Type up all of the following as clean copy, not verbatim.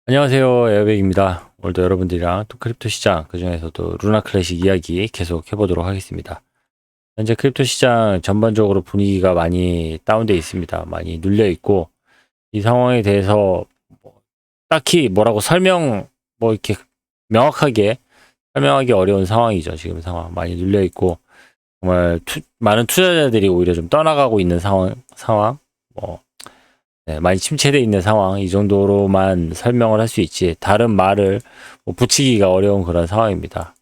안녕하세요. 에어백입니다. 오늘도 여러분들이랑 또 크립토 시장, 그중에서도 루나 클래식 이야기 계속 해보도록 하겠습니다. 현재 크립토 시장 전반적으로 분위기가 많이 다운돼 있습니다. 많이 눌려 있고, 이 상황에 대해서 뭐 딱히 뭐라고 이렇게 명확하게 설명하기 어려운 상황이죠. 지금 상황. 많이 눌려 있고, 정말 많은 투자자들이 오히려 좀 떠나가고 있는 상황. 뭐, 네, 많이 침체되어 있는 상황, 이 정도로만 설명을 할 수 있지, 다른 말을 뭐 붙이기가 어려운 그런 상황입니다.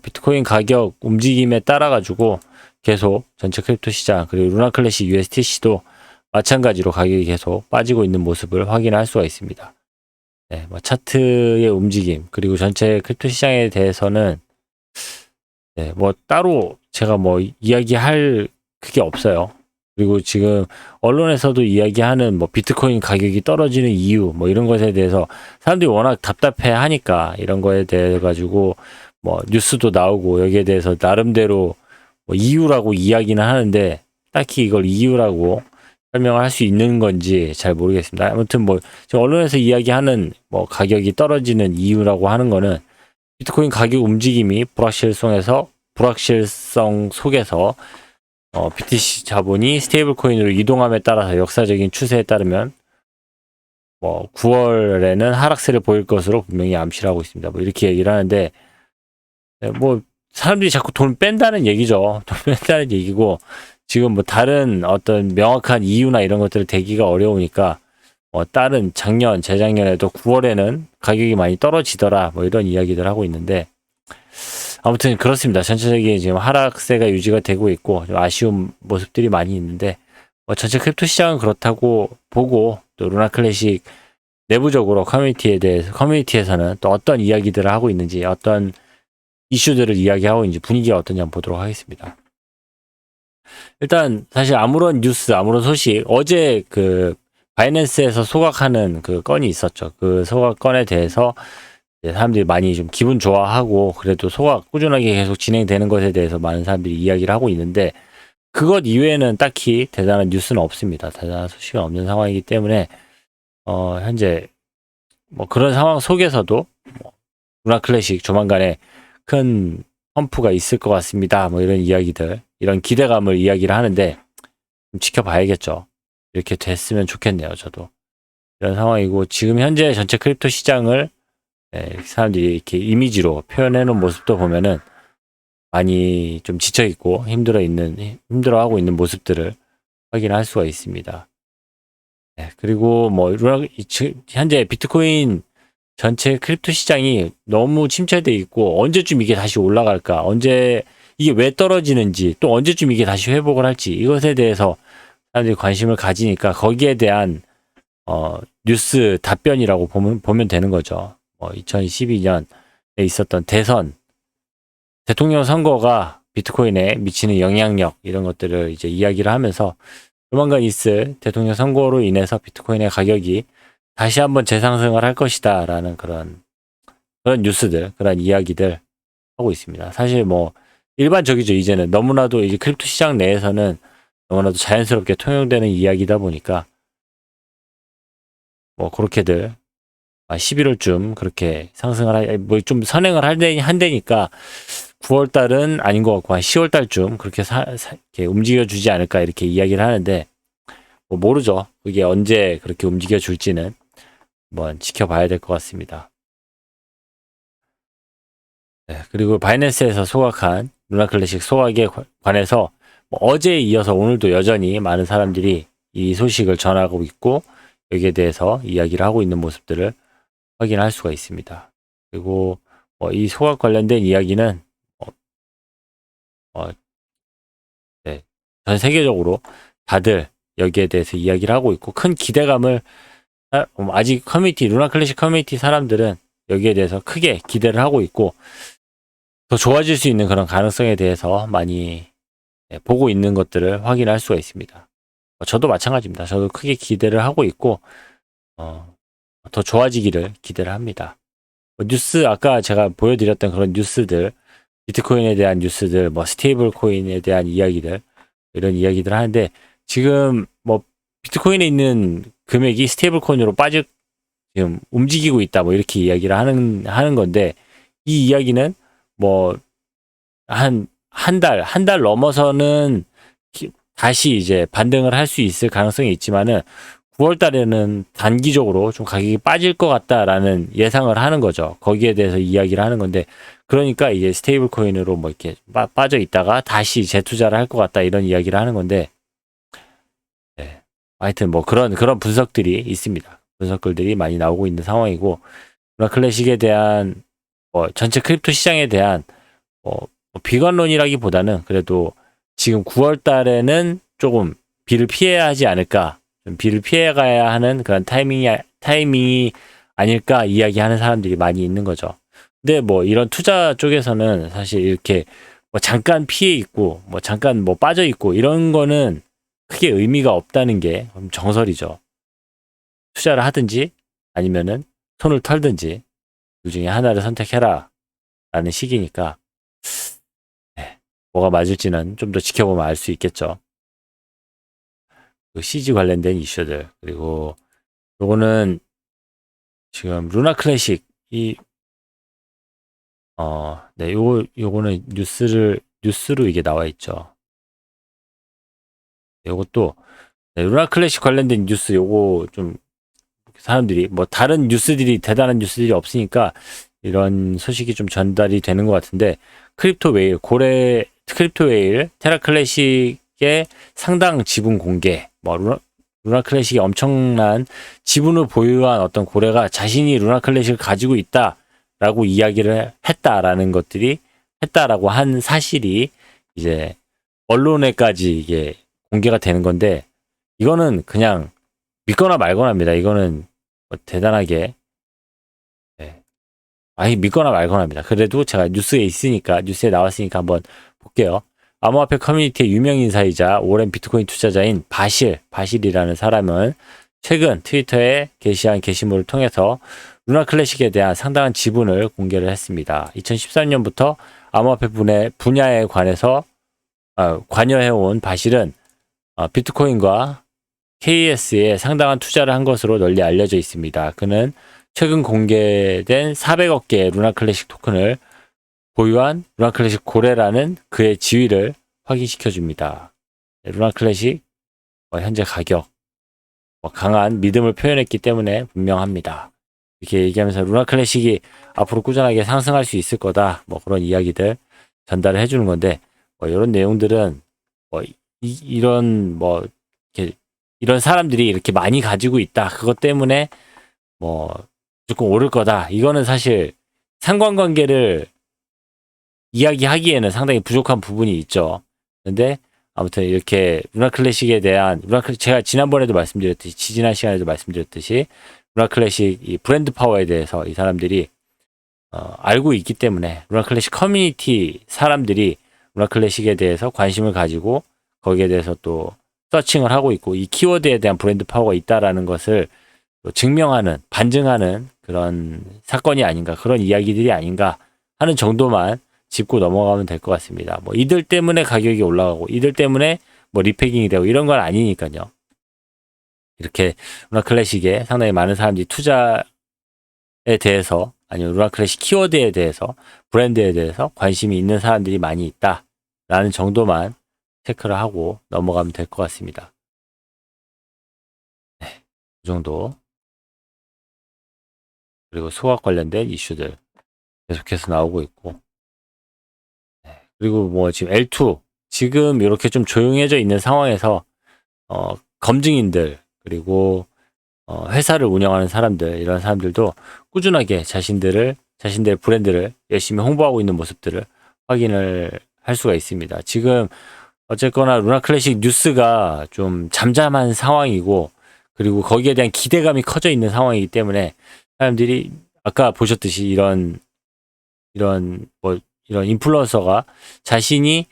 비트코인 가격 움직임에 따라 가지고 계속 전체 크립토 시장, 그리고 루나 클래식 USDC도 마찬가지로 가격이 계속 빠지고 있는 모습을 확인할 수가 있습니다. 네, 뭐 차트의 움직임, 그리고 전체 크립토 시장에 대해서는 네, 뭐 따로 제가 뭐 이야기할 그게 없어요. 그리고 지금 언론에서도 이야기하는 뭐 비트코인 가격이 떨어지는 이유 뭐 이런 것에 대해서 사람들이 워낙 답답해 하니까, 이런 거에 대해 가지고 뭐 뉴스도 나오고 여기에 대해서 나름대로 뭐 이유라고 이야기는 하는데, 딱히 이걸 이유라고 설명을 할 수 있는 건지 잘 모르겠습니다. 아무튼 뭐 지금 언론에서 이야기하는 뭐 가격이 떨어지는 이유라고 하는 거는, 비트코인 가격 움직임이 불확실성 속에서 BTC 자본이 스테이블 코인으로 이동함에 따라서 역사적인 추세에 따르면 뭐 9월에는 하락세를 보일 것으로 분명히 암시를 하고 있습니다. 뭐 이렇게 얘기를 하는데, 네, 뭐 사람들이 자꾸 돈 뺀다는 얘기죠. 돈 뺀다는 얘기고, 지금 뭐 다른 어떤 명확한 이유나 이런 것들을 대기가 어려우니까 다른 재작년에도 9월에는 가격이 많이 떨어지더라, 뭐 이런 이야기들 하고 있는데, 아무튼 그렇습니다. 전체적인 지금 하락세가 유지가 되고 있고 좀 아쉬운 모습들이 많이 있는데, 전체 크립토 시장은 그렇다고 보고, 또 루나 클래식 내부적으로 커뮤니티에서는 또 어떤 이야기들을 하고 있는지, 어떤 이슈들을 이야기하고 있는지, 분위기가 어떤지 한번 보도록 하겠습니다. 일단 사실 아무런 뉴스, 아무런 소식, 어제 그 바이낸스에서 소각하는 그 건이 있었죠. 그 소각 건에 대해서 사람들이 많이 좀 기분 좋아하고, 그래도 소각 꾸준하게 계속 진행되는 것에 대해서 많은 사람들이 이야기를 하고 있는데, 그것 이외에는 딱히 대단한 뉴스는 없습니다. 대단한 소식은 없는 상황이기 때문에 현재 뭐 그런 상황 속에서도 뭐 루나 클래식 조만간에 큰 펌프가 있을 것 같습니다. 뭐 이런 이야기들, 이런 기대감을 이야기를 하는데, 좀 지켜봐야겠죠. 이렇게 됐으면 좋겠네요. 저도 이런 상황이고, 지금 현재 전체 크립토 시장을 사람들이 이렇게 이미지로 표현해 놓은 모습도 보면은 많이 좀 지쳐 있고 힘들어하고 있는 모습들을 확인할 수가 있습니다. 네, 그리고 뭐 현재 비트코인 전체 크립토 시장이 너무 침체돼 있고, 언제쯤 이게 다시 올라갈까, 언제 이게 왜 떨어지는지, 또 언제쯤 이게 다시 회복을 할지, 이것에 대해서 사람들이 관심을 가지니까 거기에 대한 뉴스 답변이라고 보면 되는 거죠. 2012년에 있었던 대통령 선거가 비트코인에 미치는 영향력, 이런 것들을 이제 이야기를 하면서, 조만간 있을 대통령 선거로 인해서 비트코인의 가격이 다시 한번 재상승을 할 것이다라는 그런 뉴스들, 그런 이야기들 하고 있습니다. 사실 뭐 일반적이죠. 이제는 너무나도 이제 크립토 시장 내에서는 너무나도 자연스럽게 통용되는 이야기다 보니까, 뭐 그렇게들 11월쯤 그렇게 뭐 좀 선행을 한다니까, 9월 달은 아닌 것 같고 한 10월 달쯤 그렇게 이렇게 움직여 주지 않을까, 이렇게 이야기를 하는데, 뭐 모르죠. 그게 언제 그렇게 움직여 줄지는 한번 지켜봐야 될 것 같습니다. 네, 그리고 바이낸스에서 소각한 루나 클래식 소각에 관해서 뭐 어제에 이어서 오늘도 여전히 많은 사람들이 이 소식을 전하고 있고, 여기에 대해서 이야기를 하고 있는 모습들을 확인할 수가 있습니다. 그리고 이 소각 관련된 이야기는 어, 네, 전 세계적으로 다들 여기에 대해서 이야기를 하고 있고, 큰 기대감을 아직 루나 클래식 커뮤니티 사람들은 여기에 대해서 크게 기대를 하고 있고, 더 좋아질 수 있는 그런 가능성에 대해서 많이 보고 있는 것들을 확인할 수가 있습니다. 저도 마찬가지입니다. 저도 크게 기대를 하고 있고, 더 좋아지기를 기대를 합니다. 뉴스, 아까 제가 보여드렸던 그런 뉴스들, 비트코인에 대한 뉴스들, 뭐 스테이블 코인에 대한 이야기들, 이런 이야기들 하는데, 지금 뭐 비트코인에 있는 금액이 스테이블 코인으로 지금 움직이고 있다 뭐 이렇게 이야기를 하는 건데, 이 이야기는 뭐 한 달 넘어서는 다시 이제 반등을 할 수 있을 가능성이 있지만은 9월 달에는 단기적으로 좀 가격이 빠질 것 같다라는 예상을 하는 거죠. 거기에 대해서 이야기를 하는 건데, 그러니까 이게 스테이블 코인으로 뭐 이렇게 빠져 있다가 다시 재투자를 할 것 같다 이런 이야기를 하는 건데, 네. 하여튼 뭐 그런 분석들이 있습니다. 분석글들이 많이 나오고 있는 상황이고, 루나 클래식에 대한 전체 크립토 시장에 대한 비관론이라기보다는 그래도 지금 9월 달에는 조금 비를 피해야 하지 않을까, 좀 비를 피해가야 하는 그런 타이밍이 아닐까 이야기하는 사람들이 많이 있는 거죠. 근데 뭐 이런 투자 쪽에서는 사실 이렇게 뭐 잠깐 피해 있고 뭐 잠깐 뭐 빠져 있고 이런 거는 크게 의미가 없다는 게 정설이죠. 투자를 하든지 아니면은 손을 털든지 둘 중에 하나를 선택해라 라는 시기니까, 네, 뭐가 맞을지는 좀 더 지켜보면 알 수 있겠죠. 그 CG 관련된 이슈들, 그리고 요거는 지금 루나 클래식 네, 요거는 뉴스로 이게 나와 있죠. 요것도 네, 루나 클래식 관련된 뉴스, 요거 좀 사람들이 뭐 다른 뉴스들이 대단한 뉴스들이 없으니까 이런 소식이 좀 전달이 되는 것 같은데, 크립토 웨일 테라 클래식의 상당 지분 공개, 뭐 루나 클래식이 엄청난 지분을 보유한 어떤 고래가 자신이 루나 클래식을 가지고 있다라고 이야기를 했다라고 한 사실이 이제 언론에까지 이게 공개가 되는 건데, 이거는 그냥 믿거나 말거나입니다. 이거는 뭐 대단하게, 네, 아니 믿거나 말거나입니다. 그래도 제가 뉴스에 나왔으니까 한번 볼게요. 암호화폐 커뮤니티의 유명 인사이자 오랜 비트코인 투자자인 바실이라는 사람은 최근 트위터에 게시한 게시물을 통해서 루나 클래식에 대한 상당한 지분을 공개를 했습니다. 2013년부터 암호화폐 분야에 관여해온 바실은 비트코인과 KS에 상당한 투자를 한 것으로 널리 알려져 있습니다. 그는 최근 공개된 400억 개의 루나 클래식 토큰을 보유한 루나 클래식 고래라는 그의 지위를 확인시켜줍니다. 루나 클래식 현재 가격, 강한 믿음을 표현했기 때문에 분명합니다. 이렇게 얘기하면서 루나 클래식이 앞으로 꾸준하게 상승할 수 있을 거다, 뭐 그런 이야기들 전달을 해주는 건데, 이런 내용들은 이런 사람들이 이렇게 많이 가지고 있다, 그것 때문에 무조건 오를 거다, 이거는 사실 상관관계를 이야기하기에는 상당히 부족한 부분이 있죠. 근데 아무튼 이렇게 루나 클래식에 대한 제가 지난번에도 말씀드렸듯이, 지지난 시간에도 말씀드렸듯이 루나 클래식 이 브랜드 파워에 대해서 이 사람들이 알고 있기 때문에, 루나 클래식 커뮤니티 사람들이 루나 클래식에 대해서 관심을 가지고 거기에 대해서 또 서칭을 하고 있고, 이 키워드에 대한 브랜드 파워가 있다라는 것을 반증하는 그런 사건이 아닌가, 그런 이야기들이 아닌가 하는 정도만 짚고 넘어가면 될 것 같습니다. 뭐 이들 때문에 가격이 올라가고 이들 때문에 뭐 리패깅이 되고 이런 건 아니니까요. 이렇게 루나 클래식에 상당히 많은 사람들이 투자에 대해서, 아니면 루나 클래식 키워드에 대해서, 브랜드에 대해서 관심이 있는 사람들이 많이 있다라는 정도만 체크를 하고 넘어가면 될 것 같습니다. 네, 그 정도. 그리고 소각 관련된 이슈들 계속해서 나오고 있고, 그리고 뭐 지금 L2 지금 이렇게 좀 조용해져 있는 상황에서 검증인들, 그리고 회사를 운영하는 사람들, 이런 사람들도 꾸준하게 자신들의 브랜드를 열심히 홍보하고 있는 모습들을 확인을 할 수가 있습니다. 지금 어쨌거나 루나 클래식 뉴스가 좀 잠잠한 상황이고, 그리고 거기에 대한 기대감이 커져 있는 상황이기 때문에 사람들이 아까 보셨듯이 이런 인플루언서가 자신이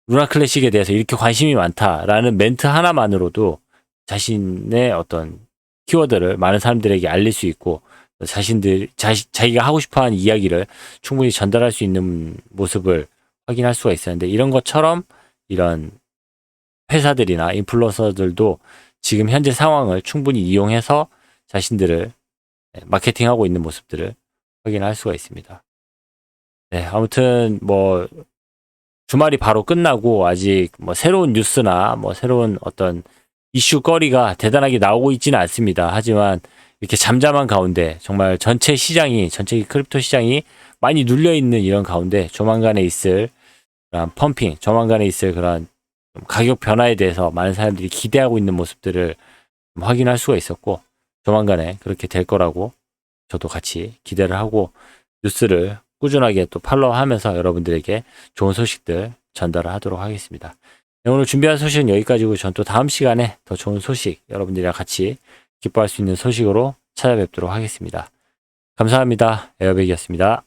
루나 클래식에 대해서 이렇게 관심이 많다라는 멘트 하나만으로도 자신의 어떤 키워드를 많은 사람들에게 알릴 수 있고, 자기가 하고 싶어하는 이야기를 충분히 전달할 수 있는 모습을 확인할 수가 있었는데, 이런 것처럼 이런 회사들이나 인플루언서들도 지금 현재 상황을 충분히 이용해서 자신들을 마케팅하고 있는 모습들을 확인할 수가 있습니다. 네, 아무튼 뭐 주말이 바로 끝나고 아직 뭐 새로운 뉴스나 뭐 새로운 어떤 이슈거리가 대단하게 나오고 있지는 않습니다. 하지만 이렇게 잠잠한 가운데 정말 전체 크립토 시장이 많이 눌려 있는 이런 가운데 조만간에 있을 그런 펌핑, 조만간에 있을 그런 가격 변화에 대해서 많은 사람들이 기대하고 있는 모습들을 확인할 수가 있었고, 조만간에 그렇게 될 거라고 저도 같이 기대를 하고 뉴스를 꾸준하게 또 팔로우하면서 여러분들에게 좋은 소식들 전달을 하도록 하겠습니다. 네, 오늘 준비한 소식은 여기까지고 전 또 다음 시간에 더 좋은 소식, 여러분들이랑 같이 기뻐할 수 있는 소식으로 찾아뵙도록 하겠습니다. 감사합니다. 에어백이었습니다.